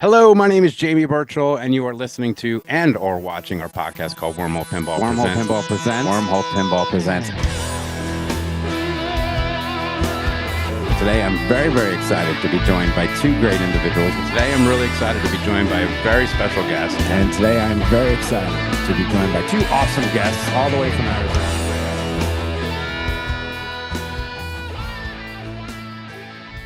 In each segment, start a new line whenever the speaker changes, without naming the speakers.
Hello, my name is Jamie Birchall, and you are listening to and or watching our podcast called Wormhole Pinball
Wormhole
Presents.
Pinball presents.
Wormhole Pinball Presents. Today, I'm very, very excited to be joined by two great individuals. Today, I'm really excited to be joined by a very special guest.
And today, I'm very excited to be joined by
Two awesome guests all the way from Arizona.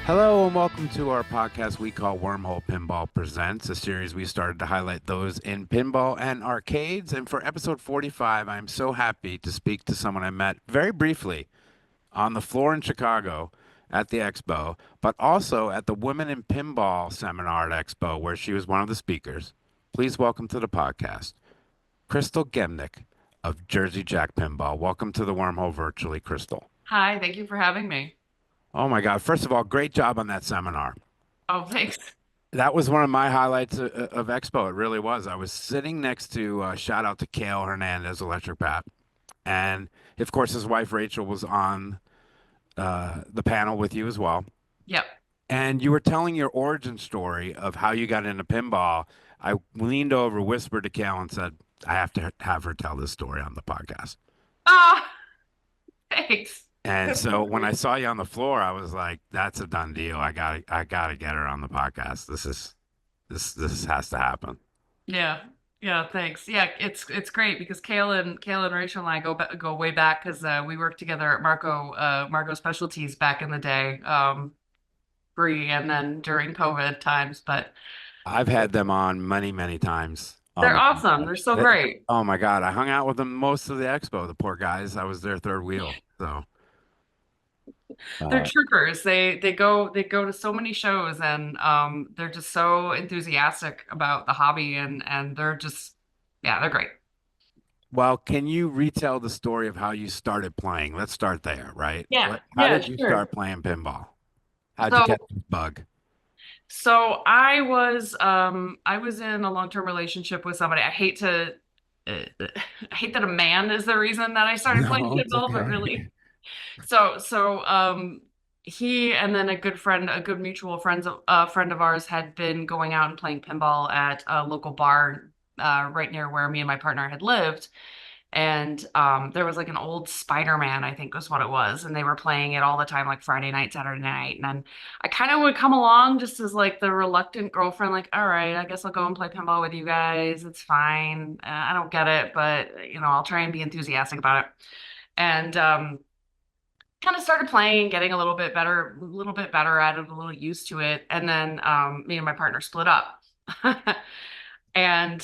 Hello and welcome to our podcast we call Wormhole Pinball Presents, a series we started to highlight those in pinball and arcades. And for episode 45, I'm so happy to speak to someone I met very briefly on the floor in Chicago at the Expo, but also at the Women in Pinball seminar at Expo, where she was one of the speakers. Please welcome to the podcast, Krystle Gemnich of Jersey Jack Pinball. Welcome to the Wormhole virtually, Krystle.
Hi, thank you for having me.
Oh my God. First of all, great job on that seminar.
Oh, thanks.
That was one of my highlights of Expo. It really was. I was sitting next to, shout out to Kale Hernandez, Electric Pat. And of course, his wife Rachel was on the panel with you as well.
Yep.
And you were telling your origin story of how you got into pinball. I leaned over, whispered to Kale, and said, I have to have her tell this story on the podcast.
Ah, thanks.
And so when I saw you on the floor, I was like, "That's a done deal. I gotta get her on the podcast. This has to happen."
Yeah. Yeah, thanks. Yeah, it's great because Kale and Rachel and I go way back because we worked together at Marco Specialties back in the day, pre and then during COVID times. But
I've had them on many, many times.
they're awesome. They're so great.
Oh my God, I hung out with them most of the expo. The poor guys. I was their third wheel. So
They're troopers. They go to so many shows and they're just so enthusiastic about the hobby and they're just they're great.
well, can you retell the story of how you started playing? Let's start there, right?
Yeah,
How
yeah,
did you
sure.
start playing pinball? How'd you
So
catch this bug?
so I was in a long-term relationship with somebody. I hate that a man is the reason that I started playing
No, it's
pinball, but
okay.
really so he and then a good mutual friend of ours had been going out and playing pinball at a local bar right near where me and my partner had lived. And there was like an old Spider-Man, I think was what it was, and they were playing it all the time, like Friday night, Saturday night. And then I kind of would come along just as like the reluctant girlfriend, like, all right, I guess I'll go and play pinball with you guys. It's fine. I don't get it, but I'll try and be enthusiastic about it. And kind of started playing, getting a little bit better at it, a little used to it. And then me and my partner split up. And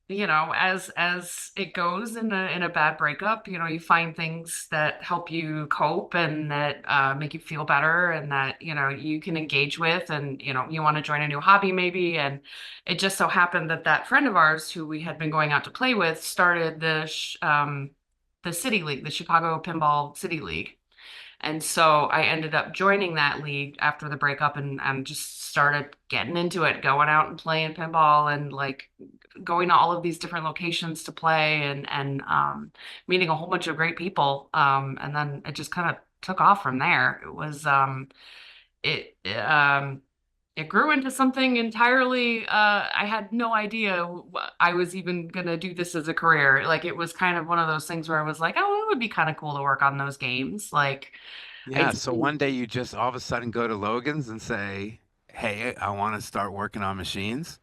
as it goes in a bad breakup, you find things that help you cope and that make you feel better and that you can engage with, and you want to join a new hobby maybe. And it just so happened that friend of ours who we had been going out to play with started the City League, the Chicago Pinball City League. And so I ended up joining that league after the breakup and just started getting into it, going out and playing pinball and like going to all of these different locations to play and meeting a whole bunch of great people. And then it just kind of took off from there. It it grew into something entirely. I had no idea I was even gonna do this as a career. Like it was kind of one of those things where I was like, oh, it would be kind of cool to work on those games. Like
Yeah,
I
so one day you just all of a sudden go to Logan's and say, "Hey, I want to start working on machines."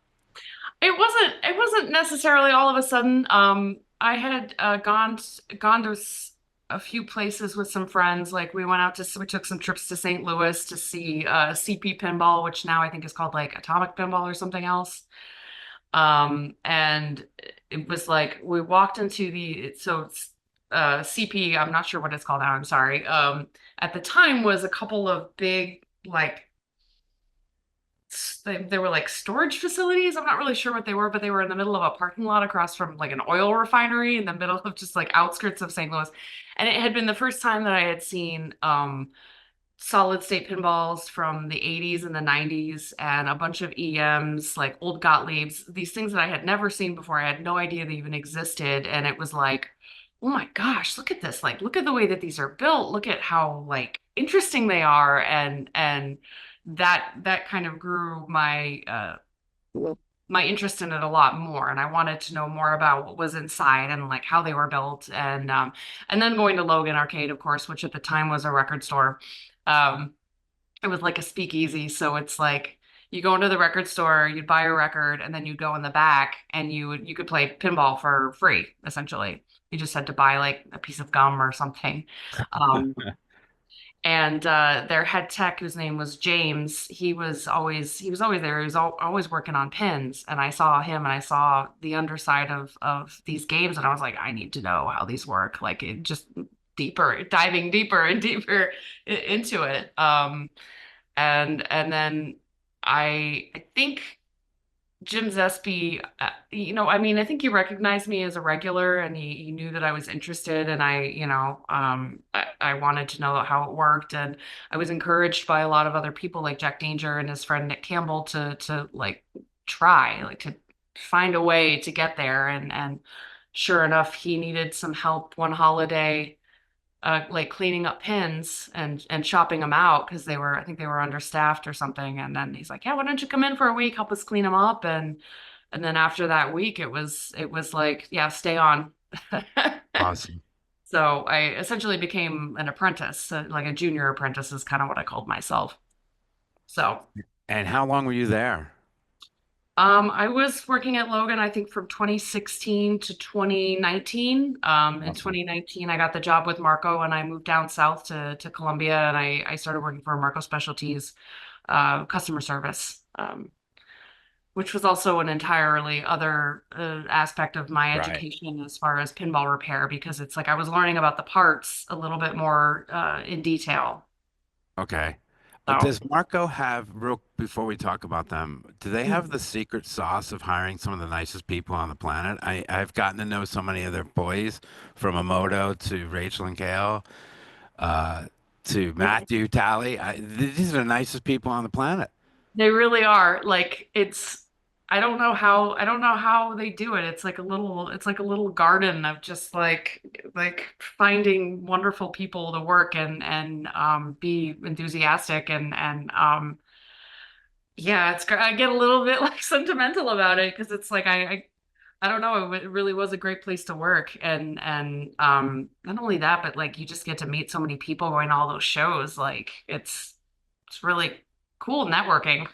it wasn't necessarily all of a sudden. I had gone to a few places with some friends. Like we took some trips to St. Louis to see CP Pinball, which now I think is called like Atomic Pinball or something else. And it was like we walked into CP, I'm not sure what it's called now, I'm sorry. At the time was a couple of big like they were like storage facilities. I'm not really sure what they were, but they were in the middle of a parking lot across from like an oil refinery in the middle of just like outskirts of St. Louis. And it had been the first time that I had seen solid state pinballs from the 80s and the 90s and a bunch of EMs, like old Gottliebs, these things that I had never seen before. I had no idea they even existed. And it was like, oh my gosh, look at this. Like, look at the way that these are built. Look at how like interesting they are. And that kind of grew my my interest in it a lot more, and I wanted to know more about what was inside and like how they were built, and then going to Logan Arcade, of course, which at the time was a record store. Um, it was like a speakeasy, so it's like you go into the record store, you'd buy a record, and then you'd go in the back and you could play pinball for free, essentially. You just had to buy like a piece of gum or something. Um, and their head tech, whose name was James, he was always there. He was always working on pins, and I saw him and I saw the underside of these games, and I was like, I need to know how these work. Like it just deeper, diving deeper and deeper into it. And then I think Jim Zespi, I mean, I think he recognized me as a regular, and he knew that I was interested, and I wanted to know how it worked. And I was encouraged by a lot of other people like Jack Danger and his friend Nick Campbell to like try, like to find a way to get there. And sure enough, he needed some help one holiday, like cleaning up pins and shopping them out because I think they were understaffed or something. And then he's like, "Yeah, why don't you come in for a week, help us clean them up?" And then after that week, it was like, "Yeah, stay on."
Awesome.
So I essentially became an apprentice, like a junior apprentice is kind of what I called myself. So.
And how long were you there?
I was working at Logan, I think from 2016 to 2019. In
Awesome.
2019, I got the job with Marco and I moved down south to Columbia, and I started working for Marco Specialties, customer service, which was also an entirely other aspect of my
Right.
education as far as pinball repair, because it's like I was learning about the parts a little bit more in detail.
Okay.
So.
Does Marco have, real before we talk about them, do they have
Mhm.
the secret sauce of hiring some of the nicest people on the planet? I've gotten to know so many of their employees, from Amoto to Rachel and Kale, uh, to Matthew Talley. These are the nicest people on the planet.
They really are. Like I don't know how they do it. It's like a little garden of just like finding wonderful people to work and be enthusiastic and yeah, I get a little bit like sentimental about it because it's like I don't know, it really was a great place to work, and not only that, but like you just get to meet so many people going to all those shows. Like it's really cool networking.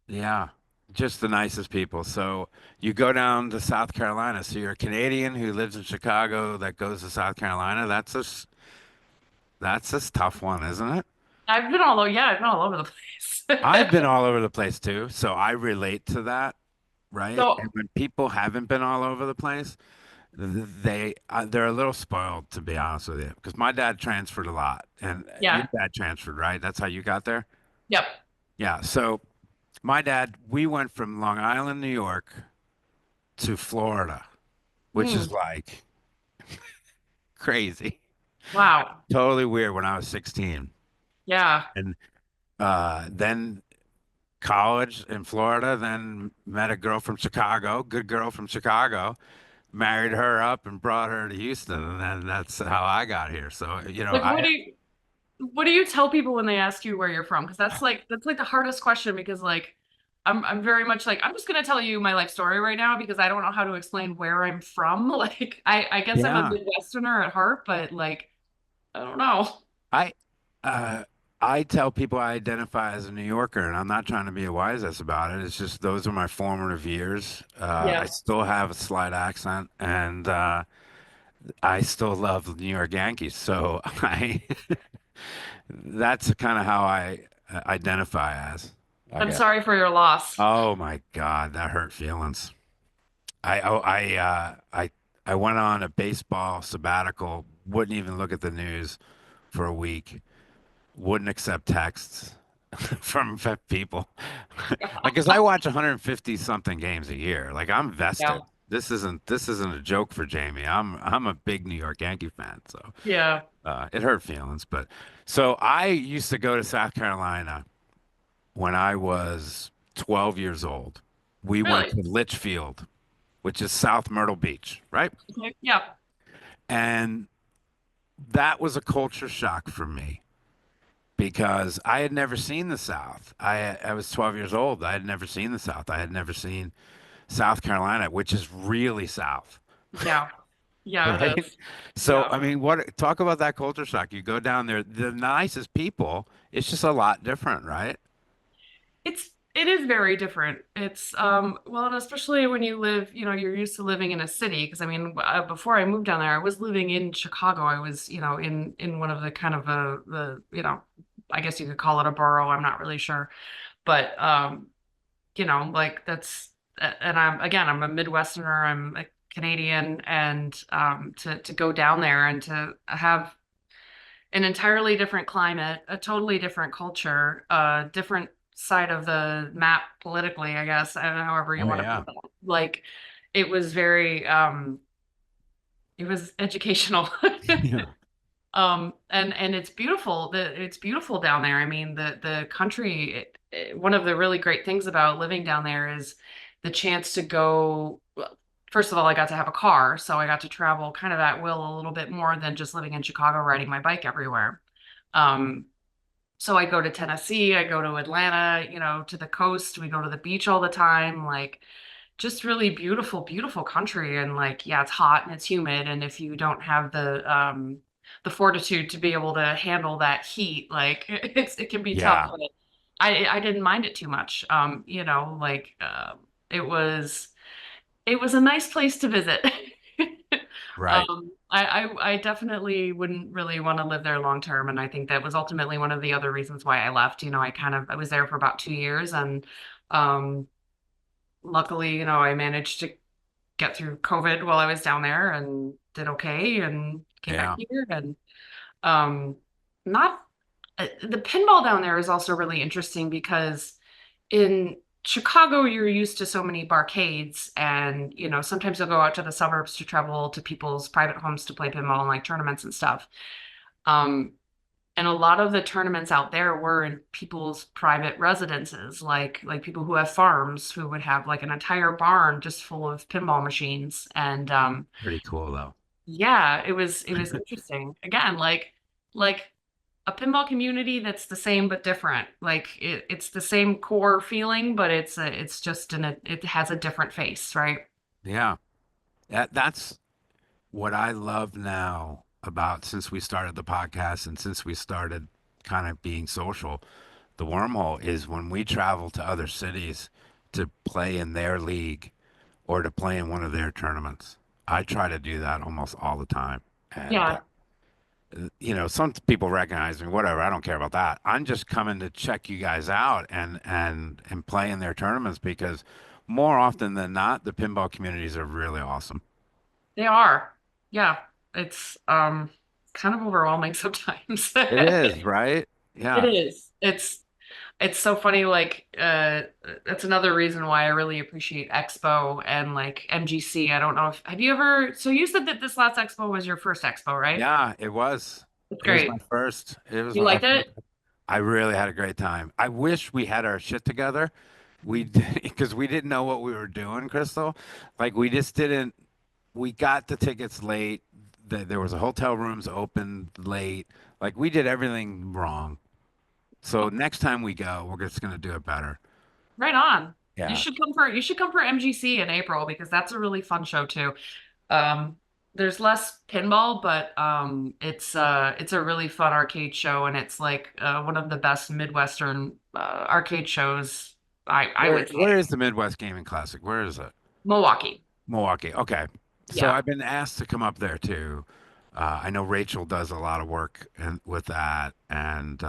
Yeah, just the nicest people. So you go down to South Carolina. So you're a Canadian who lives in Chicago that goes to South Carolina. That's a tough one, isn't it?
I've been all over the
I've
place.
been all over the place too, so I relate to that, right? And
So
when people haven't been all over the place, they're a little spoiled, to be honest with you, because my dad transferred a lot, and your
yeah,
dad transferred, right? That's how you got there?
yep.
Yeah. So my dad, we went from Long Island, New York to Florida, which is
Hmm.
like crazy,
Wow.
totally weird when I was 16.
Yeah.
And then college in Florida, then met a girl from Chicago, good girl from Chicago, married her up and brought her to Houston, and then that's how I got here. So,
Like what do you tell people when they ask you where you're from? Because that's like the hardest question because like I'm very much like I'm just gonna tell you my life story right now because I don't know how to explain where I'm from. Like I guess I'm a
yeah,
Midwesterner at heart, but like I don't know.
I uh I tell people I identify as a New Yorker, and I'm not trying to be a wise ass about it. It's just those are my formative years. I
Yeah.
still have a slight accent, and I still love the New York Yankees. So I that's kind of how I identify as.
I'm
Okay.
sorry for your loss.
Oh my God, that hurt feelings. I went on a baseball sabbatical, wouldn't even look at the news for a week, wouldn't accept texts from people. Like, 'cause I watch 150 something games a year. Like, I'm
Yeah.
vested. This isn't a joke for Jamie. I'm a big New York Yankee fan, so
Yeah.
it hurt feelings. But so I used to go to South Carolina when I was 12 years old. We went
Really?
to Litchfield, which is South Myrtle Beach, right?
Okay. Yeah.
And that was a culture shock for me because I had never seen the South. I was 12 years old. I had never seen the South. I had never seen South Carolina, which is really South,
Yeah. Yeah, it
right?
is.
So,
Yeah.
I mean, what talk about that culture shock. You go down there, the nicest people, it's just a lot different, right?
It is very different. It's well, and especially when you live, you're used to living in a city. Because I mean, before I moved down there, I was living in Chicago. I was, in one of the kind of I guess you could call it a borough. I'm not really sure, but like and I'm a Midwesterner. I'm a Canadian, and to go down there and to have an entirely different climate, a totally different culture, a different side of the map politically, I guess, however you
Oh
want to
yeah.
put that. Like it was very it was educational.
Yeah.
And it's beautiful. It's beautiful down there. I mean, the country, one of the really great things about living down there is the chance to go. Well, first of all, I got to have a car, so I got to travel kind of at will a little bit more than just living in Chicago, riding my bike everywhere. Um, so I go to Tennessee, I go to Atlanta, to the coast. We go to the beach all the time. Like just really beautiful, beautiful country. And like, yeah, it's hot and it's humid. And if you don't have the fortitude to be able to handle that heat, like it can be tough.
Yeah.
But I didn't mind it too much. It was it was a nice place to visit.
Right.
I definitely wouldn't really want to live there long term, and I think that was ultimately one of the other reasons why I left. I was there for about 2 years, and um, luckily, I managed to get through COVID while I was down there and did okay, and came back
Yeah.
here, and um, not the pinball down there is also really interesting because in Chicago, you're used to so many barcades, and sometimes you'll go out to the suburbs to travel to people's private homes to play pinball and like tournaments and stuff. Um, and a lot of the tournaments out there were in people's private residences, like people who have farms who would have like an entire barn just full of pinball machines. And
Pretty cool though.
yeah, it was interesting. Again, like a pinball community that's the same but different. Like it's the same core feeling, but it's just it has a different face, right?
Yeah. That's what I love now about since we started the podcast and since we started kind of being social, the wormhole is when we travel to other cities to play in their league or to play in one of their tournaments. I try to do that almost all the time. And,
Yeah.
some people recognize me, whatever. I don't care about that. I'm just coming to check you guys out and play in their tournaments because more often than not, the pinball communities are really awesome.
They are. Yeah. It's kind of overwhelming sometimes.
It is, right?
It
Yeah.
is. It's so funny, like that's another reason why I really appreciate Expo and like MGC. I don't know if have you ever so you said that this last Expo was your first Expo, right?
Yeah, it was.
It's
It was my
great.
first. It was
You
my
liked
first.
it?
I really had a great time. I wish we had our shit together. We did because we didn't know what we were doing, Crystal. Like we just didn't. We got the tickets late. There was a hotel rooms open late. Like we did everything wrong. So next time we go, we're just gonna do it better.
Right on.
Yeah.
You should come for MGC in April because that's a really fun show too. Um, there's less pinball, but it's a really fun arcade show, and it's like one of the best Midwestern arcade shows I
Where
would
where
say.
is the Midwest Gaming Classic? Where is it?
Milwaukee.
Milwaukee. Okay. So
Yeah.
I've been asked to come up there too. I know Rachel does a lot of work with that, and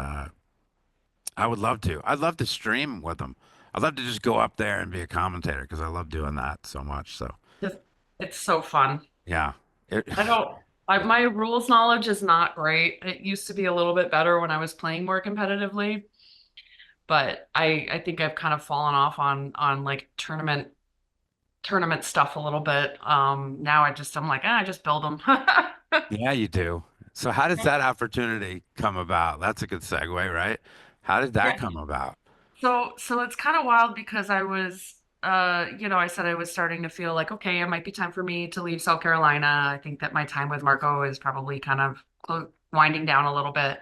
I would love to. I'd love to stream with them. I'd love to just go up there and be a commentator because I love doing that so much. So
Just, it's so fun.
yeah, it,
I don't, my rules knowledge is not great. It used to be a little bit better when I was playing more competitively, but I think I've kind of fallen off on like tournament stuff a little bit. Now I'm like, I just build them.
yeah, you do. So how does that opportunity come about? That's a good segue, right? How did that
Yeah.
come about?
So it's kind of wild because I was, I said I was starting to feel like, okay, it might be time for me to leave South Carolina. I think that my time with Marco is probably kind of winding down a little bit.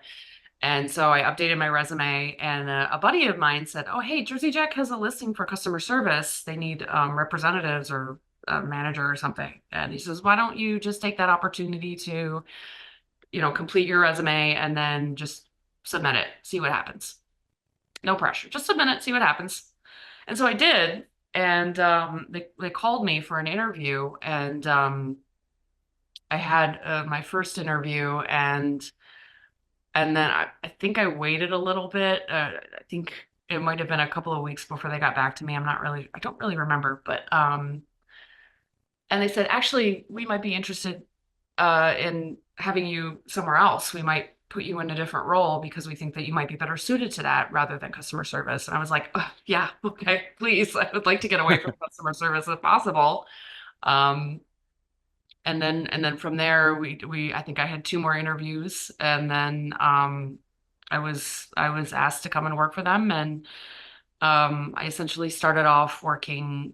And so I updated my resume, and a buddy of mine said, "Oh, hey, Jersey Jack has a listing for customer service. They need representatives or a manager or something." And he says, "Why don't you just take that opportunity to, complete your resume and then just submit it, see what happens. No pressure, just submit it, see what happens." And so I did, and they called me for an interview, and I had my first interview, and then I think I waited a little bit. I think it might have been a couple of weeks before they got back to me. I don't really remember, but and they said, actually, we might be interested in having you somewhere else. We might put you in a different role because we think that you might be better suited to that rather than customer service. And I was like, "Ugh, yeah, okay, please. I would like to get away from customer service if possible." Um, and then from there, I think I had two more interviews, and then I was asked to come and work for them, and I essentially started off working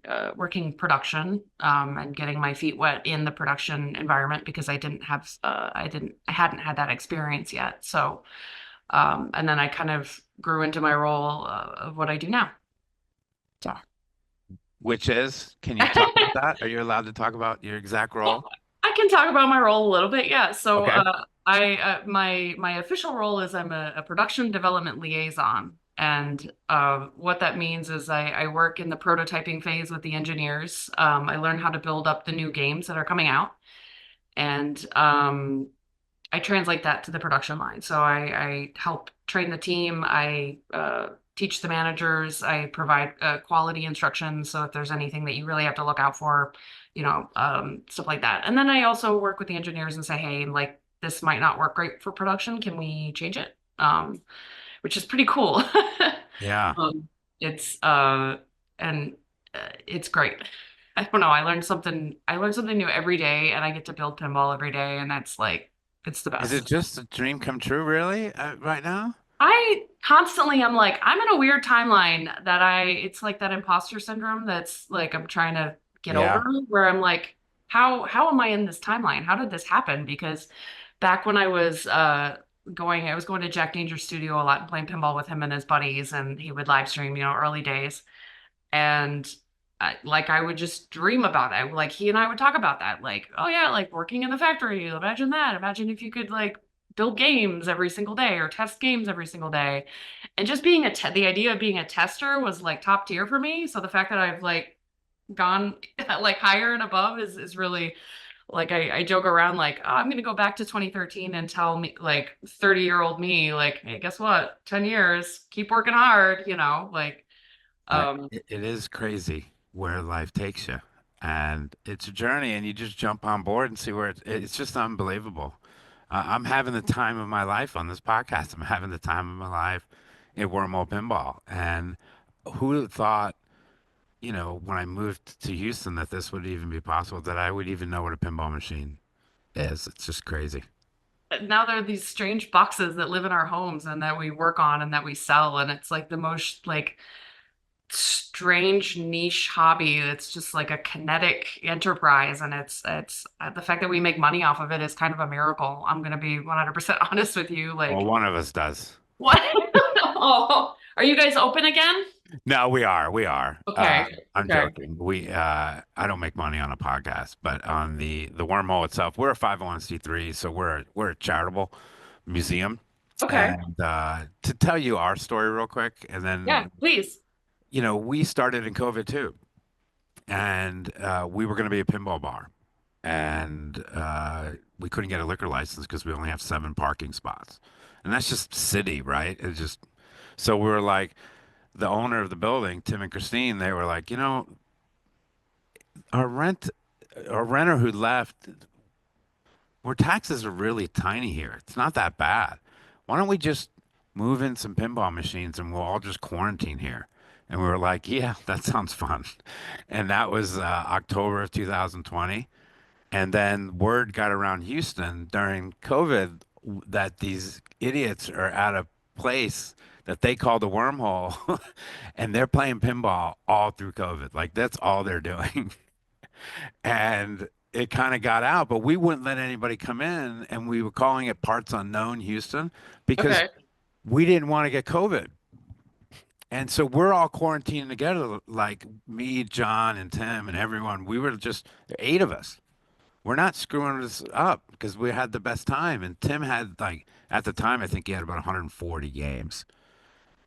production, and getting my feet wet in the production environment because I hadn't had that experience yet. So and then I kind of grew into my role of what I do now. So.
Which is, can you talk about that? Are you allowed to talk about your exact
Well,
role?
I can talk about my role a little bit. Yeah. So
Okay.
I my official role is I'm a production development liaison. And what that means is I work in the prototyping phase with the engineers. I learn how to build up the new games that are coming out. And I translate that to the production line. So I help train the team. I teach the managers. I provide quality instructions. So if there's anything that you really have to look out for, stuff like that. And then I also work with the engineers and say, hey, like this might not work great for production. Can we change it? Which is pretty cool.
Yeah.
Um, it's and it's great. I don't know. I learn something new every day, and I get to build pinball every day, and that's like it's the
Is it
best.
just a dream come true, really, right now?
I constantly am like, I'm in a weird timeline that it's like that imposter syndrome that's like I'm trying to get over,
Yeah.
where I'm like, how am I in this timeline? How did this happen? Because back when I was going to Jack Danger's studio a lot and playing pinball with him and his buddies, and he would live stream, early days. And I would just dream about it. Like he and I would talk about that. Like, oh yeah, like working in the factory. Imagine that. Imagine if you could like build games every single day or test games every single day. And just being the idea of being a tester was like top tier for me. So the fact that I've like gone like higher and above is really like I joke around like, oh, I'm gonna go back to 2013 and tell me like 30-year-old me, like, hey, guess what? 10 years, keep working hard, like um
It is crazy where life takes you, and it's a journey, and you just jump on board and see where it's just unbelievable. I'm having the time of my life on this podcast. I'm having the time of my life in Wormhole Pinball, and who would have thought, when I moved to Houston, that this would even be possible, that I would even know what a pinball machine is. It's just crazy.
now there are these strange boxes that live in our homes and that we work on and that we sell, and it's like the most like strange niche hobby. It's just like a kinetic enterprise, and it's the fact that we make money off of it is kind of a miracle. I'm gonna be 100% honest with you.
Well,
Like,
one of us does.
what? Oh, are you guys open again?
No, we are. We are.
Okay.
I'm
Okay.
joking. I don't make money on a podcast, but on the wormhole itself, we're a 501c3, so we're a charitable museum.
Okay.
And to tell you our story real quick, and
Yeah,
then
please.
we started in COVID too, and we were going to be a pinball bar, and we couldn't get a liquor license because we only have 7 parking spots, and that's just city, right? It's just so we were like the owner of the building, Tim and Christine, they were like, our rent, our renter who left, our taxes are really tiny here. It's not that bad. Why don't we just move in some pinball machines and we'll all just quarantine here? And we were like, yeah, that sounds fun. And that was October of 2020. And then word got around Houston during COVID that these idiots are at a place that they call the wormhole, and they're playing pinball all through COVID. Like that's all they're doing. And it kind of got out, but we wouldn't let anybody come in, and we were calling it Parts Unknown Houston because
Okay.
we didn't want to get COVID. And so we're all quarantining together, like me, John, and Tim, and everyone. We were just 8 of us. We're not screwing this up because we had the best time. And Tim had, like, at the time, I think he had about 140 games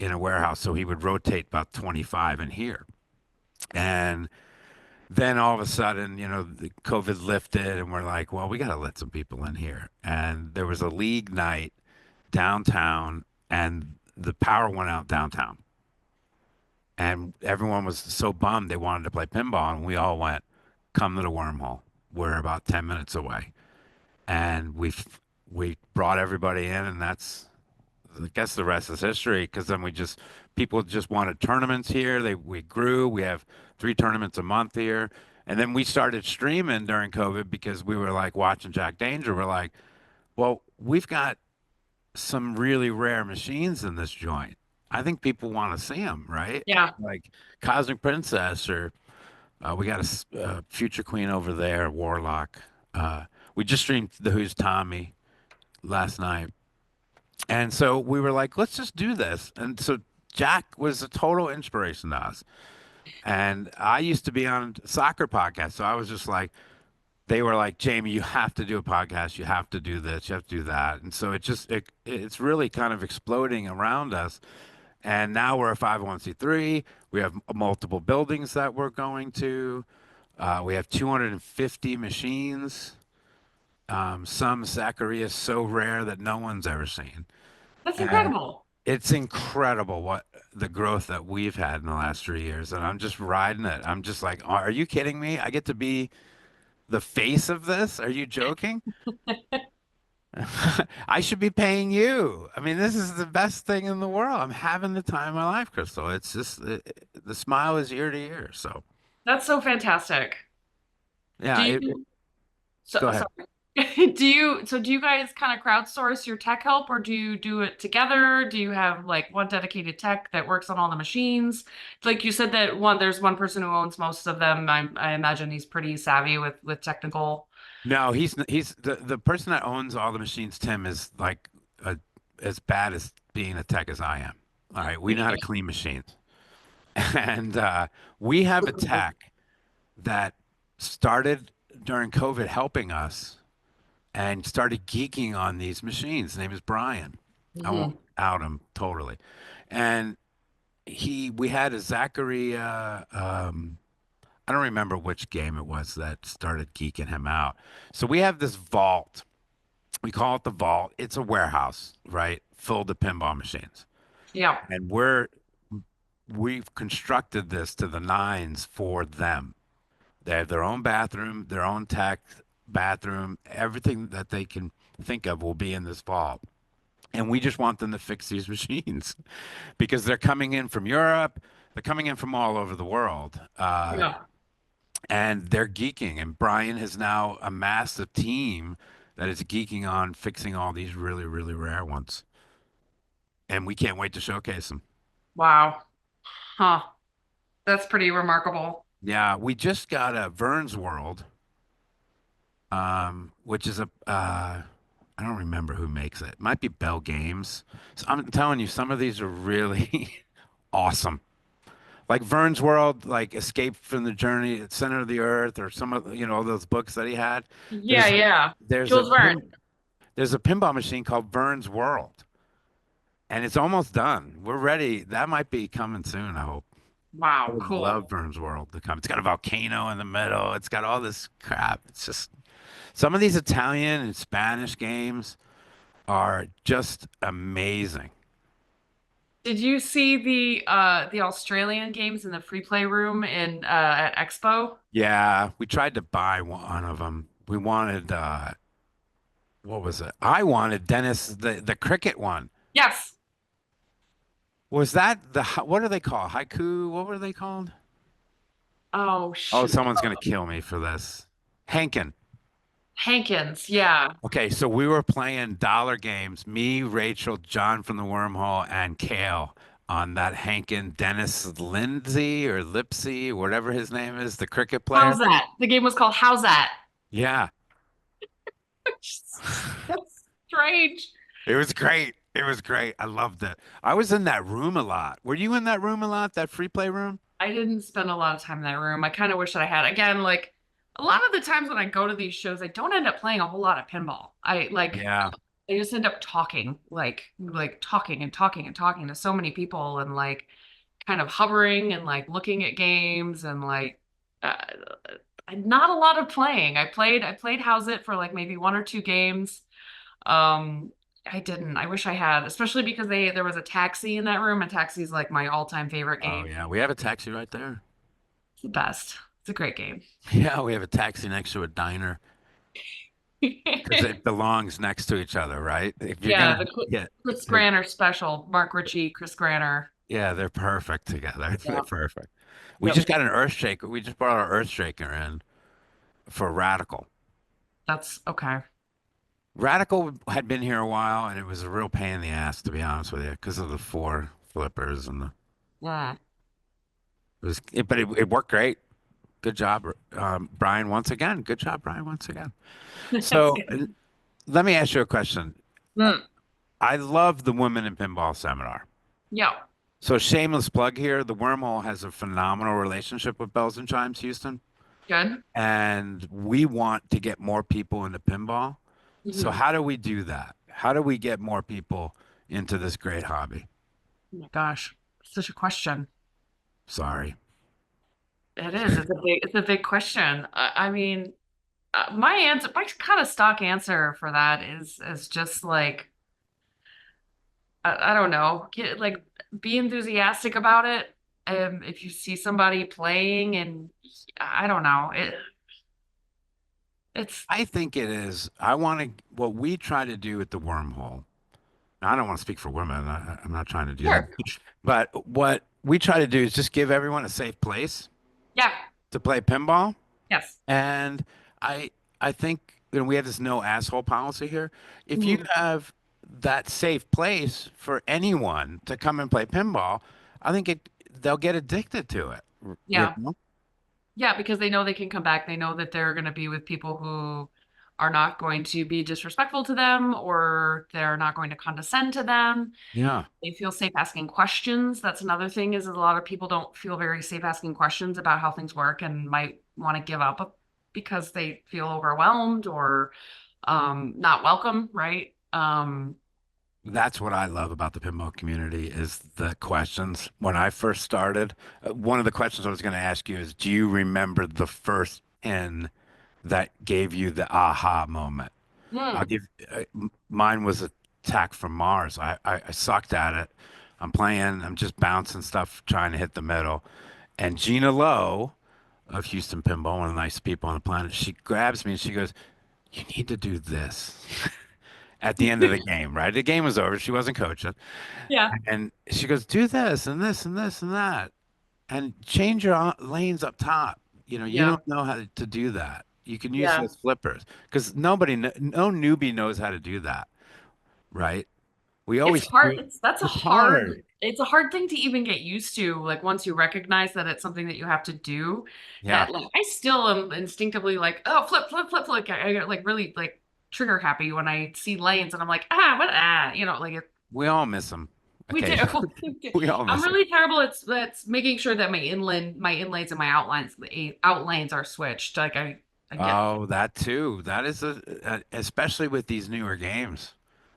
in a warehouse. So he would rotate about 25 in here. And then all of a sudden, the COVID lifted, and we're like, well, we got to let some people in here. And there was a league night downtown, and the power went out downtown. And everyone was so bummed they wanted to play pinball, and we all went, come to the wormhole. We're about 10 minutes away. And we brought everybody in, and that's, I guess, the rest is history. Because then people just wanted tournaments here. We grew. We have 3 tournaments a month here. And then we started streaming during COVID because we were like watching Jack Danger. We're like, well, we've got some really rare machines in this joint. I think people want to see them, right?
Yeah.
Like Cosmic Princess, or we got a Future Queen over there, Warlock. We just streamed the Who's Tommy last night. And so we were like, let's just do this. And so Jack was a total inspiration to us. And I used to be on soccer podcasts. So I was just like, they were like, Jamie, you have to do a podcast. You have to do this. You have to do that. And so it's really kind of exploding around us. And now we're a 501c3. We have multiple buildings that we're going to. We have 250 machines. Some Zacharias so rare that no one's ever seen.
That's
And
incredible.
it's incredible what the growth that we've had in the last 3 years. And I'm just riding it. I'm just like, are you kidding me? I get to be the face of this? Are you joking? I should be paying you. I mean, this is the best thing in the world. I'm having the time of my life, Krystle. It's just the smile is ear to ear. So
That's so fantastic. Do
yeah,
you
go
so
ahead.
sorry. Do you guys kind of crowdsource your tech help, or do you do it together? Do you have like one dedicated tech that works on all the machines? Like you said that there's one person who owns most of them. I imagine he's pretty savvy with technical.
No, he's the person that owns all the machines. Tim is like a, as bad as being a tech as I am. All right, we know how to clean machines, and we have a tech that started during COVID helping us and started geeking on these machines. His name is Brian. I won't
Mhm.
out him totally. And we had a Zachary, I don't remember which game it was that started geeking him out. So we have this vault. We call it the vault. It's a warehouse, right? Filled with pinball machines.
Yeah.
And we've constructed this to the nines for them. They have their own bathroom, their own tech bathroom, everything that they can think of will be in this vault. And we just want them to fix these machines because they're coming in from Europe, they're coming in from all over the world,
Yeah.
and they're geeking. And Brian has now amassed a team that is geeking on fixing all these really, really rare ones. And we can't wait to showcase them.
Wow. Huh. That's pretty remarkable.
Yeah, we just got a Vern's World, which is I don't remember who makes it. It might be Bell Games. So I'm telling you, some of these are really awesome. Like Vern's World, like Escape from the Journey at Center of the Earth, or some of all those books that he had.
Yeah,
There's
yeah.
there's a
Jules Verne.
there's a pinball machine called Vern's World, and it's almost done. We're ready. That might be coming soon, I hope. I
Wow,
would love
cool.
Vern's World to come. It's got a volcano in the middle. It's got all this crap. It's just some of these Italian and Spanish games are just amazing.
Did you see the Australian games in the free play room in at Expo?
Yeah, we tried to buy one of them. We wanted what was it? I wanted Dennis the cricket one.
Yes.
Was that what are they called? Haiku? What were they called?
Oh
Oh,
shoot.
someone's gonna kill me for this. Hankin.
Hankins, yeah.
Okay, so we were playing dollar games, me, Rachel, John from the Wormhole, and Kale on that Hankin Dennis Lindsay or Lipsy, whatever his name is, the cricket player.
How's that? The game was called How's That?
Yeah,
That's strange.
it was great. It was great. I loved it. I was in that room a lot. Were you in that room a lot, that free play room?
I didn't spend a lot of time in that room. I kind of wish that I had. Again, like a lot of the times when I go to these shows, I don't end up playing a whole lot of pinball.
Yeah.
I just end up talking, like talking and talking and talking to so many people and like kind of hovering and like looking at games and like uh, not a lot of playing. I played House It for like maybe one or two games. Um, I didn't. I wish I had, especially because there was a taxi in that room, and taxi's like my all-time favorite
Oh,
game.
yeah. We have a taxi right there.
It's the best. It's a great game.
Yeah, we have a taxi next to a diner because it belongs next to each other, right? If you're
Yeah,
gonna
the
get,
Chris Granner special. Mark Ritchie, Chris Granner.
yeah, they're perfect together. They're
Yeah.
perfect. We
Yep.
just got an earth shaker. We just brought our earth shaker in for Radical.
That's okay.
Radical had been here a while, and it was a real pain in the ass, to be honest with you, because of the four flippers and the
Yeah.
but it worked great. Good job, Brian. Once again, good job, Brian. Once again. So let me ask you a question.
Mm.
I love the Women in Pinball seminar.
Yeah.
So shameless plug here. The Wormhole has a phenomenal relationship with Bells and Chimes Houston,
Good.
and we want to get more people into pinball. So
Mhm.
how do we do that? How do we get more people into this great hobby?
Oh my gosh. Such a question.
Sorry.
It is. It's a big question. I mean, my answer, my kind of stock answer for that is just like I don't know, like be enthusiastic about it. If you see somebody playing, and I don't know, it's
I think it is. I want to, what we try to do at the Wormhole. I don't want to speak for women. I'm not trying to do that.
sure.
But what we try to do is just give everyone a safe place
Yeah.
to play pinball.
Yes.
And I I think we have this no asshole policy here. If you
Mhm.
have that safe place for anyone to come and play pinball, I think they'll get addicted to it. You
Yeah.
know?
Yeah, because they know they can come back. They know that they're going to be with people who are not going to be disrespectful to them or they're not going to condescend to them.
Yeah.
They feel safe asking questions. That's another thing is that a lot of people don't feel very safe asking questions about how things work and might want to give up because they feel overwhelmed or not welcome, right?
That's what I love about the pinball community is the questions. When I first started, one of the questions I was going to ask you is, do you remember the first pin that gave you the aha moment? I'll
Hmm,
give mine was Attack from Mars. I sucked at it. I'm playing, I'm just bouncing stuff, trying to hit the middle. And Gina Lowe of Houston Pinball, one of the nicest people on the planet, she grabs me and she goes, "You need to do this." At the end of the game, right? The game was over. She wasn't coaching.
yeah,
And she goes, "Do this and this and this and that. And change your lanes up top. You
yeah,
don't know how to do that. You can use
yeah.
those flippers because no newbie knows how to do that, right? We
It's
always
hard.
do.
That's a
It's hard.
hard thing to even get used to. Like once you recognize that it's something that you have to do,
Yeah.
that like I still am instinctively like, oh, flip, flip, flip, flip. I get like really like trigger happy when I see lanes and I'm like, what, like
We all miss them
we do.
occasionally. We all
I'm
miss them.
really terrible at that's making sure that my inlanes and my outlanes are switched. Like I get,
Oh, that too. That is especially with these newer games.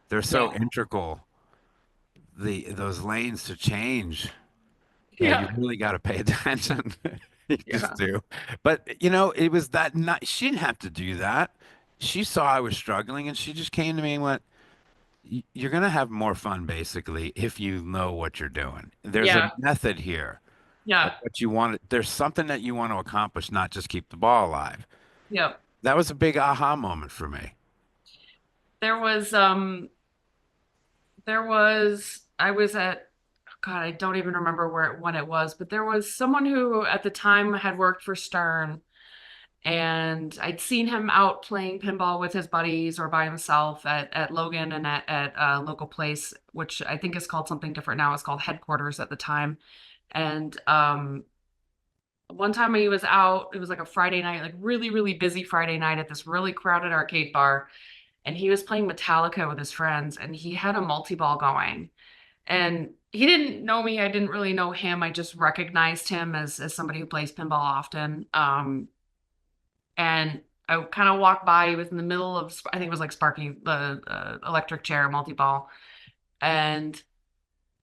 They're so
yeah,
integral, those lanes to change. Yeah, you
yeah,
really got to pay attention. You just
yeah,
do. But it was that not she didn't have to do that. She saw I was struggling and she just came to me and went, You're gonna have more fun basically if you know what you're doing. There's a
yeah,
method here of
yeah,
what you want. There's something that you want to accomplish, not just keep the ball alive.
yeah.
That was a big aha moment for me.
There was I was at God, I don't even remember when it was, but there was someone who at the time had worked for Stern, and I'd seen him out playing pinball with his buddies or by himself at Logan and at a local place, which I think is called something different now. It's called Headquarters at the time. And one time he was out, it was like a Friday night, like really, really busy Friday night at this really crowded arcade bar. and he was playing Metallica with his friends, and he had a multi-ball going. And he didn't know me. I didn't really know him. I just recognized him as somebody who plays pinball often. And I kind of walked by. He was in the middle of, I think it was like Sparky, the electric chair multi-ball. And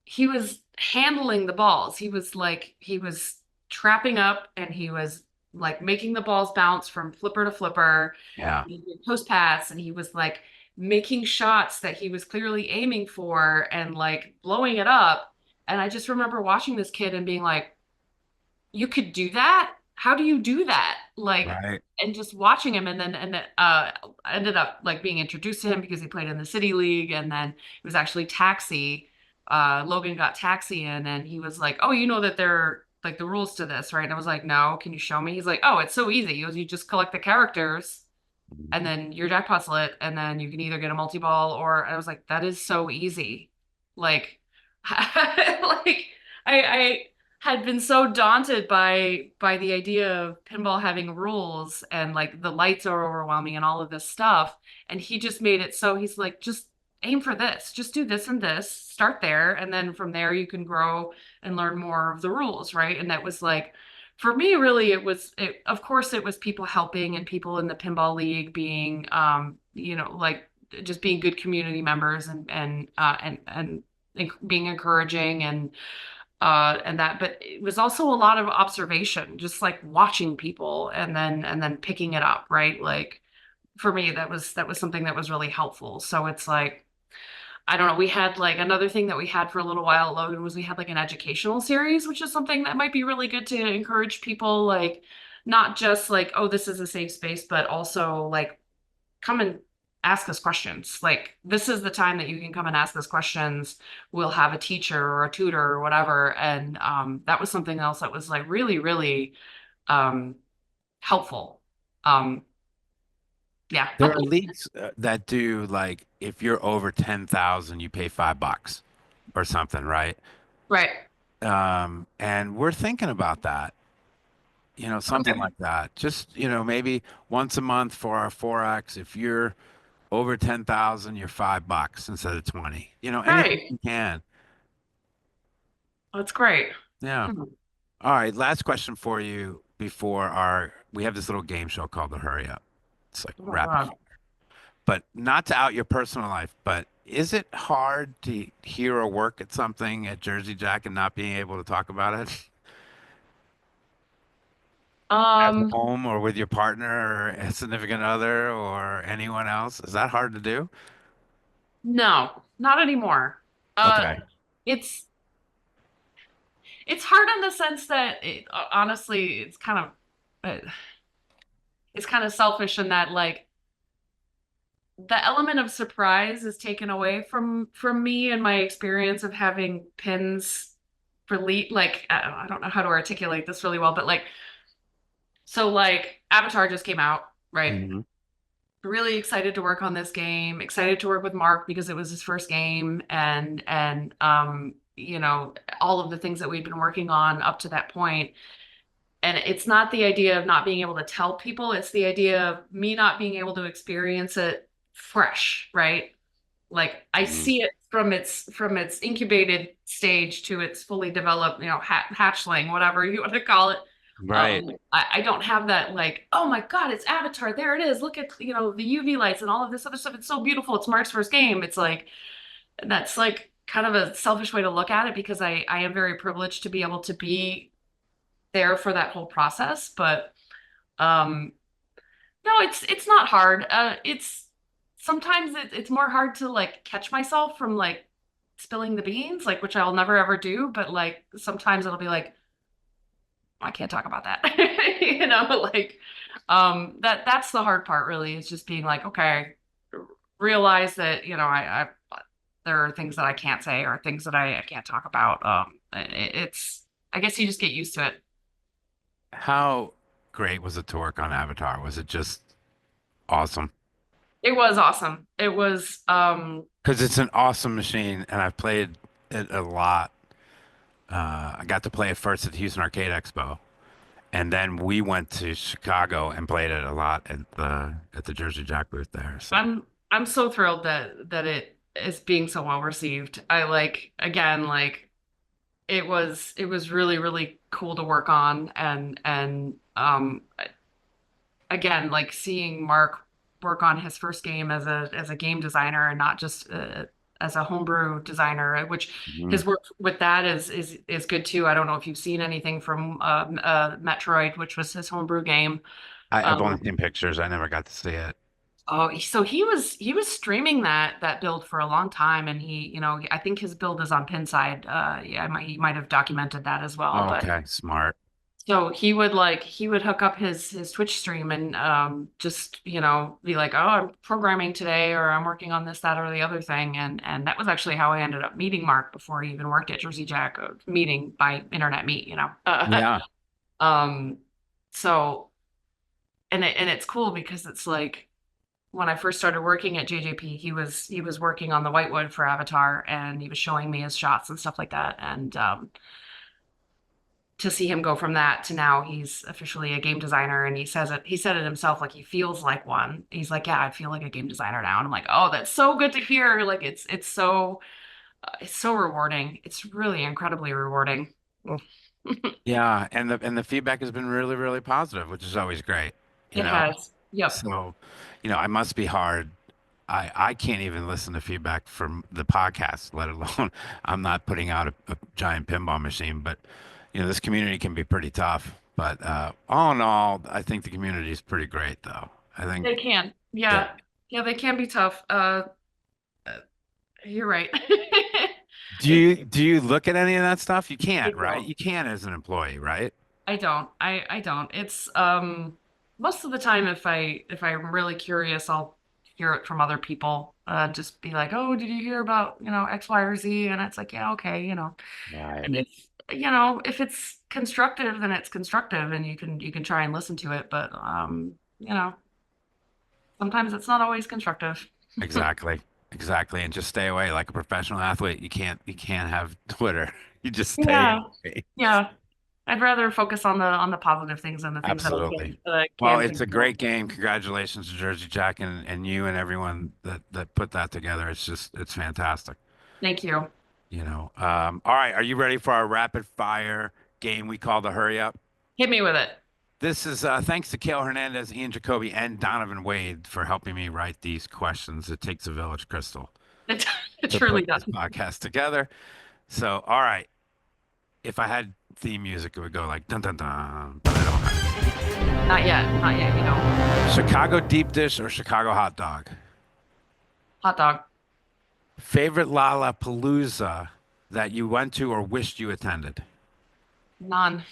he was handling the balls. He was trapping up and he was like making the balls bounce from flipper to flipper.
Yeah.
He did post pass and he was like making shots that he was clearly aiming for and like blowing it up. And I just remember watching this kid and being like, you could do that? How do you do that? Like,
Right.
and just watching him, and then I ended up like being introduced to him because he played in the city league, and then it was actually Taxi. Logan got Taxi in, and he was like, "Oh, you know that there are like the rules to this, right?" And I was like, "No, can you show me?" He's like, "Oh, it's so easy. He goes, you just collect the characters, and then your jackpot's lit, and then you can either get a multi-ball or." I was like, "That is so easy." Like, like I had been so daunted by the idea of pinball having rules and like the lights are overwhelming and all of this stuff. And he just made it so he's like, just aim for this, just do this and this, start there, and then from there you can grow and learn more of the rules, right? And that was like, for me, really, of course, it was people helping and people in the pinball league being, like just being good community members and being encouraging and that, but it was also a lot of observation, just like watching people and then picking it up, right? Like for me, that was something that was really helpful. So it's like, I don't know, we had like another thing that we had for a little while at Logan was we had like an educational series, which is something that might be really good to encourage people, like not just like, oh, this is a safe space, but also like come and ask us questions. Like this is the time that you can come and ask us questions. We'll have a teacher or a tutor or whatever. And that was something else that was like really, really um, helpful. Um, yeah,
There are leagues that do like if you're over 10,000, you pay $5 or something, right?
right.
And we're thinking about that, something
Okay.
like that. Just, maybe once a month for our 4X. If you're over 10,000, you're $5 instead of 20. Anything
Right.
you can.
That's great.
Yeah.
Hmm.
All right. Last question for you before we have this little game show called the Hurry Up. It's like
Oh my
rapid.
God.
But not to out your personal life, but is it hard to hear or work at something at Jersey Jack and not being able to talk about it at
Um,
home or with your partner or a significant other or anyone else? Is that hard to do?
no, not anymore.
Okay.
It's hard in the sense that honestly, it's kind of selfish in that like the element of surprise is taken away from me and my experience of having pins for lead. Like I don't know how to articulate this really well, but like so like Avatar just came out, right?
Hmm.
Really excited to work on this game, excited to work with Mark because it was his first game and all of the things that we'd been working on up to that point. And it's not the idea of not being able to tell people, it's the idea of me not being able to experience it fresh, right? Like I
Hmm.
see it from its incubated stage to its fully developed, hatchling, whatever you want to call it.
Right.
I don't have that like, oh my God, it's Avatar. There it is. Look at, the UV lights and all of this other stuff. It's so beautiful. It's Mark's first game. It's like that's like kind of a selfish way to look at it because I am very privileged to be able to be there for that whole process. But um no, it's not hard. It's sometimes it's more hard to like catch myself from like spilling the beans, like which I'll never ever do. But like sometimes it'll be like, I can't talk about that. Like that's the hard part really is just being like, okay, realize that, I there are things that I can't say or things that I can't talk about. It's I guess you just get used to it.
How great was it to work on Avatar? Was it just awesome?
It was awesome. It was
Because it's an awesome machine, and I've played it a lot. I got to play it first at the Houston Arcade Expo, and then we went to Chicago and played it a lot at the Jersey Jack booth there. So
I'm I'm so thrilled that it is being so well received. I like again like it was really really cool to work on and again like seeing Mark work on his first game as a game designer and not just as a homebrew designer, which
Mhm.
his work with that is good too. I don't know if you've seen anything from Metroid, which was his homebrew game.
I've only
Um,
seen pictures. I never got to see it.
Oh, so he was streaming that build for a long time, and I think his build is on Pinside. Yeah, he might have documented that as well.
Oh,
But
okay, smart.
so he would hook up his Twitch stream and just be like, oh, I'm programming today, or I'm working on this, that, or the other thing, and that was actually how I ended up meeting Mark before he even worked at Jersey Jack, meeting by internet meet.
Yeah.
Um, so and it's cool because it's like, when I first started working at JJP, he was working on the whitewood for Avatar, and he was showing me his shots and stuff like that. And to see him go from that to now he's officially a game designer, and he said it himself, like he feels like one. He's like, yeah, I feel like a game designer now. And I'm like, oh, that's so good to hear. Like it's so rewarding. It's really incredibly rewarding.
Yeah, and the feedback has been really, really positive, which is always great, you
It
know.
has. Yep.
So, I must be hard. I can't even listen to feedback from the podcast, let alone I'm not putting out a giant pinball machine. But this community can be pretty tough. But all in all, I think the community is pretty great, though. I think,
They can.
yeah.
Yeah. Yeah, they can be tough. You're right.
Do you look at any of that stuff? You
I
can't, right?
don't.
You can't as an employee, right?
I don't. I don't. It's most of the time if I'm really curious, I'll hear it from other people. Just be like, "Oh, did you hear about, X, Y, or Z?" And it's like, "Yeah, okay."
Right.
And if it's constructive, then it's constructive and you can try and listen to it, but sometimes it's not always constructive.
Exactly. Exactly. And just stay away like a professional athlete. You can't have Twitter. You just stay
Yeah.
away.
Yeah. I'd rather focus on the positive things and the things that I
Absolutely. Well,
can
it's a
control.
great game. Congratulations to Jersey Jack and you and everyone that put that together. It's fantastic.
Thank you.
All right, are you ready for our rapid fire game we call the hurry up?
Hit me with it.
This is thanks to Kale Hernandez, Ian Jacoby, and Donovan Wade for helping me write these questions. It takes a village, Crystal,
It, it
to
truly
put
does.
this podcast together. So, all right, if I had theme music, it would go like dun dun dun, but I don't have
Not yet. Not yet,
it. Chicago deep dish or Chicago hot dog?
Hot dog.
Favorite Lollapalooza that you went to or wished you attended?
None.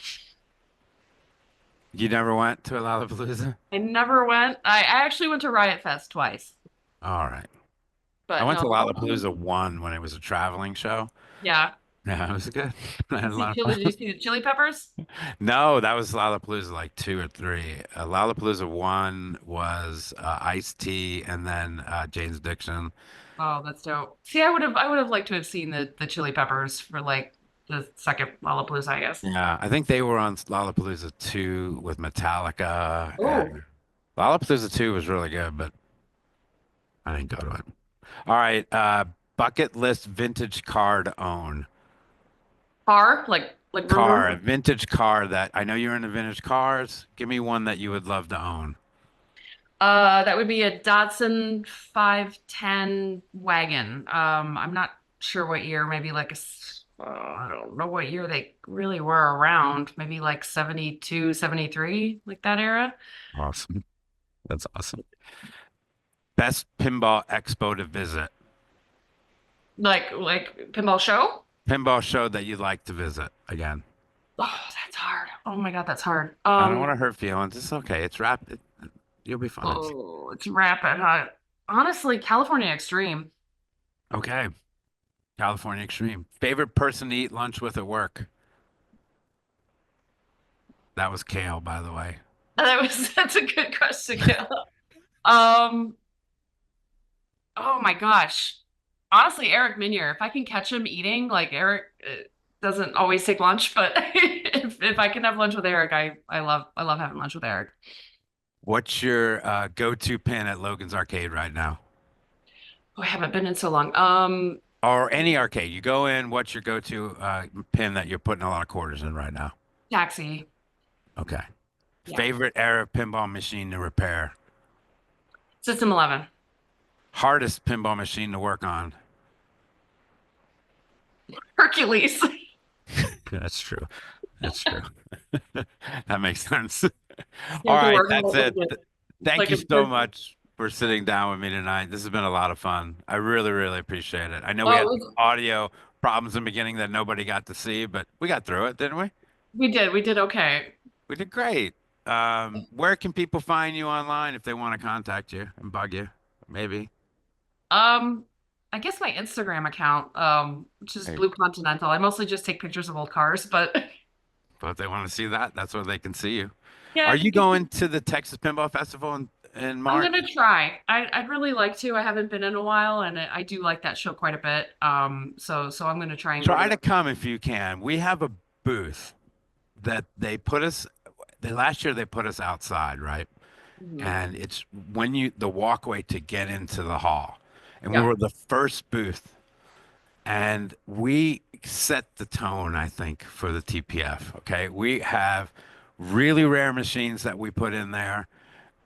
You never went to a Lollapalooza?
I never went. I actually went to Riot Fest twice,
All right. I
but
went
no.
to Lollapalooza one when it was a traveling show.
Yeah.
Yeah, it was good. I had a lot of
Did you
fun.
see the Chili Peppers?
No, that was Lollapalooza like two or three. Lollapalooza one was Ice-T and then Jane's Addiction.
Oh, that's dope. See, I would have liked to have seen the Chili Peppers for like the second Lollapalooza, I guess.
Yeah, I think they were on Lollapalooza 2 with Metallica.
Oh,
And Lollapalooza 2 was really good, but I didn't go to it. All right, bucket list vintage car to own.
car, like vroom
Car, a
vroom.
vintage car that I know you're into vintage cars. Give me one that you would love to own.
That would be a Datsun 510 wagon. I'm not sure what year, maybe like I don't know what year they really were around. Maybe like 72, 73, like that era.
Awesome. That's awesome. Best Pinball Expo to visit.
Like pinball show?
Pinball show that you'd like to visit again.
Oh, that's hard. Oh my God, that's hard.
I don't want to hurt feelings. It's okay. It's rapid. You'll be fine.
It's rapid. Honestly, California Extreme.
Okay. California Extreme. Favorite person to eat lunch with at work? That was Kale, by the way.
That's a good question, Kayla. Um, oh my gosh. Honestly, Eric Minier, if I can catch him eating, like Eric doesn't always take lunch, but if I can have lunch with Eric, I love having lunch with Eric.
What's your go-to pin at Logan's Arcade right now?
Oh, I haven't been in so long.
Or any arcade. You go in, what's your go-to pin that you're putting a lot of quarters in right now?
Taxi.
Okay.
Yeah.
Favorite era pinball machine to repair?
System 11.
Hardest pinball machine to work on?
Hercules.
That's true. That's true. That makes sense.
You
All
have to
right,
work on
that's
it
it. Thank
like
you
a
so
person.
much for sitting down with me tonight. This has been a lot of fun. I really, really appreciate it. I know we
Oh,
had some audio problems in the beginning that nobody got to see, but we got through it, didn't we?
we did. We did okay.
We did great. Where can people find you online if they want to contact you and bug you? Maybe.
Um, I guess my Instagram account, which is
Hey.
Blue Continental. I mostly just take pictures of old cars, but
But if they want to see that, that's where they can see you.
yeah,
Are
you
you
can.
going to the Texas Pinball Festival in
I'm
March?
gonna try. I'd really like to. I haven't been in a while, and I do like that show quite a bit. So I'm gonna try and go to
Try to
that.
come if you can. We have a booth that they put us, last year they put us outside, right?
Mhm.
And it's when the walkway to get into the hall. And we
Yep.
were the first booth. And we set the tone, I think, for the TPF. Okay. We have really rare machines that we put in there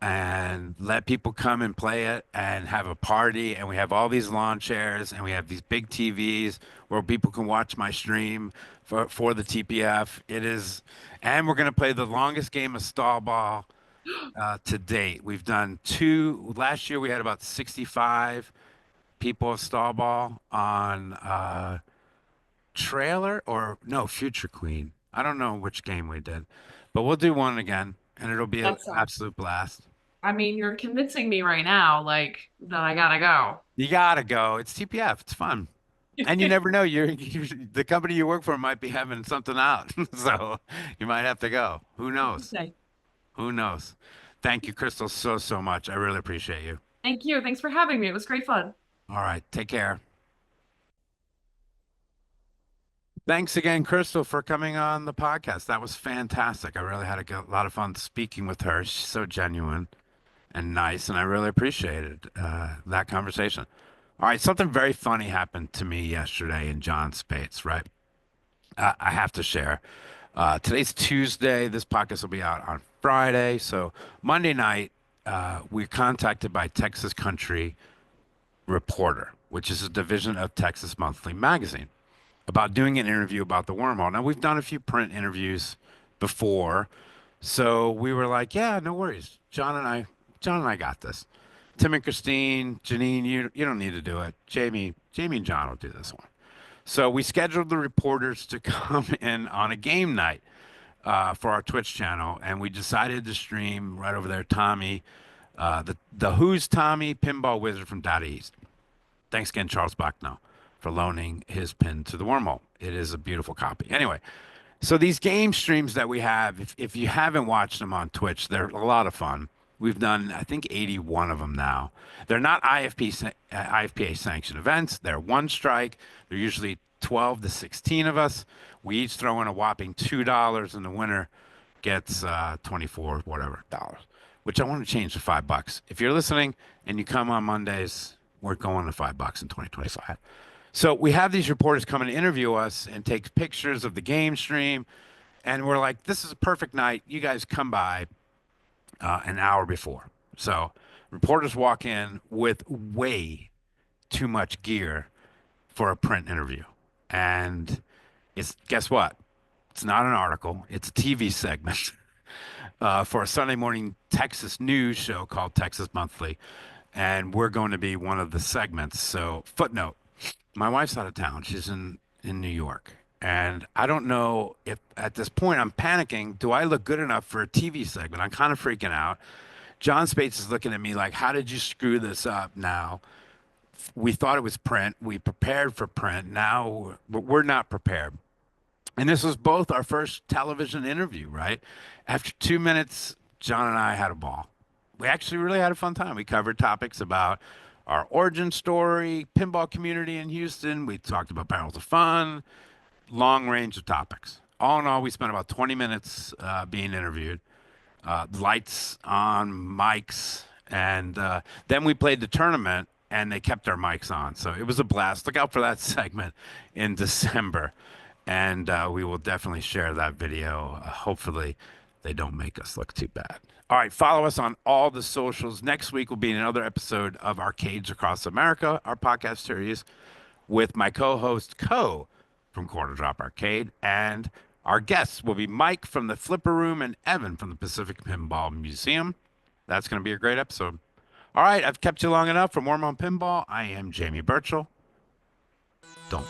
and let people come and play it and have a party. And we have all these lawn chairs and we have these big TVs where people can watch my stream for the TPF. It is, and we're going to play the longest game of stall ball to date. We've done two. Last year we had about 65 people of stall ball on trailer or no, Future Queen. I don't know which game we did, but we'll do one again and it'll be an
That sounds.
absolute blast.
I mean, you're convincing me right now, like that I gotta go.
You gotta go. It's TPF. It's fun. And you never know. The company you work for might be having something out. So you might have to go. Who knows?
Okay.
Who knows? Thank you, Crystal, so, so much. I really appreciate you.
Thank you. Thanks for having me. It was great fun.
All right. Take care. Thanks again, Crystal, for coming on the podcast. That was fantastic. I really had a lot of fun speaking with her. She's so genuine and nice, and I really appreciated that conversation. All right, something very funny happened to me yesterday in John Spates, right? I have to share. Today's Tuesday. This podcast will be out on Friday. So Monday night, we're contacted by Texas Country Reporter, which is a division of Texas Monthly Magazine, about doing an interview about the wormhole. Now, we've done a few print interviews before, so we were like, yeah, no worries. John and I got this. Tim and Christine, Janine, you don't need to do it. Jamie and John will do this one. So we scheduled the reporters to come in on a game night for our Twitch channel, and we decided to stream right over there. Tommy, the Who's Tommy Pinball Wizard from Data East. Thanks again, Charles Bucknell, for loaning his pin to the wormhole. It is a beautiful copy. Anyway, so these game streams that we have, if you haven't watched them on Twitch, they're a lot of fun. We've done, I think, 81 of them now. They're not IFPA sanctioned events. They're one strike. They're usually 12 to 16 of us. We each throw in a whopping $2, and the winner gets 24 whatever dollars, which I want to change to $5. If you're listening and you come on Mondays, we're going to $5 in 2025. So we have these reporters come and interview us and take pictures of the game stream. And we're like, this is a perfect night. You guys come by an hour before. So reporters walk in with way too much gear for a print interview. And it's, guess what? It's not an article, it's a TV segment for a Sunday morning Texas news show called Texas Monthly. And we're going to be one of the segments. So, footnote, my wife's out of town. She's in New York. And I don't know if at this point I'm panicking. Do I look good enough for a TV segment? I'm kind of freaking out. John Spates is looking at me like, how did you screw this up now? We thought it was print. We prepared for print. Now we're not prepared. And this was both our first television interview, right? After 2 minutes, John and I had a ball. We actually really had a fun time. We covered topics about our origin story, pinball community in Houston. We talked about barrels of fun, long range of topics. All in all, we spent about 20 minutes being interviewed. Lights on, mics, and then we played the tournament. and they kept their mics on. So it was a blast. Look out for that segment in December. And we will definitely share that video. Hopefully, they don't make us look too bad. All right, follow us on all the socials. Next week will be another episode of Arcades Across America, our podcast series, with my co-host Co from Quarter Drop Arcade, and our guests will be Mike from the Flipper Room and Evan from the Pacific Pinball Museum. That's going to be a great episode. All right, I've kept you long enough. From Wormhole Pinball, I am Jamie Burchell. Don't.